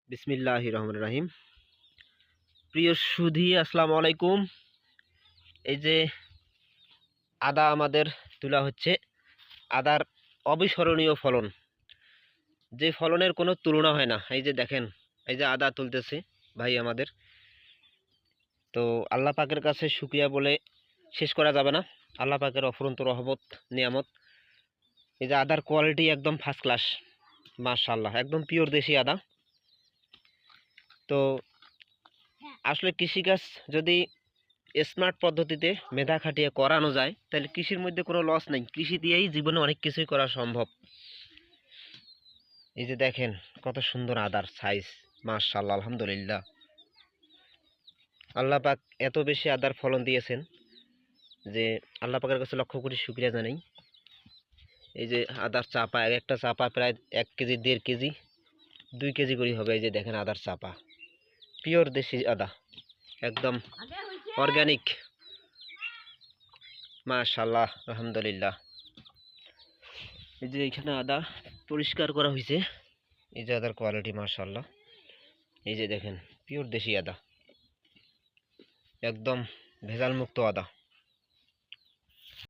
বিসমিল্লাহির রহমানির রহিম। প্রিয় সুধী, আসসালামু আলাইকুম। এই যে আদা আমাদের তোলা হচ্ছে, আদার অবিস্মরণীয় ফলন, যে ফলনের কোনো তুলনা হয় না। এই যে দেখেন, এই যে আদা তুলতেছে ভাই আমাদের। তো আল্লাহ পাকের কাছে শুকরিয়া বলে শেষ করা যাবে না। আল্লাহ পাকের অফুরন্ত রহমত, নিয়ামত। এই যে আদার কোয়ালিটি একদম ফার্স্ট ক্লাস, মাশাআল্লাহ, একদম পিওর দেশি আদা। তো আসলে কৃষিকাজ যদি স্মার্ট পদ্ধতিতে মেধা খাটিয়ে করানো যায়, তাহলে কৃষির মধ্যে কোনো লস নেই। কৃষি দিয়েই জীবনে অনেক কিছুই করা সম্ভব। এই যে দেখেন কত সুন্দর আদার সাইজ, মাশাআল্লাহ, আলহামদুলিল্লাহ। আল্লাহ পাক এত বেশি আদার ফলন দিয়েছেন যে আল্লাহ পাকের কাছে লক্ষ কোটি শুকরিয়া জানাই। এই যে আদার চাপা, এক একটা চাপা প্রায় 1 কেজি, 1.5 কেজি, 2 কেজি করে হবে। এই যে দেখেন আদার চাপা, পিওর দেশি আদা, একদম অর্গানিক, মাশাআল্লাহ, আলহামদুলিল্লাহ। এই যে এখানে আদা পরিষ্কার করা হয়েছে। এই যে আদার কোয়ালিটি, মাশাআল্লাহ। এই যে দেখেন পিওর দেশি আদা, একদম ভেজাল মুক্ত আদা।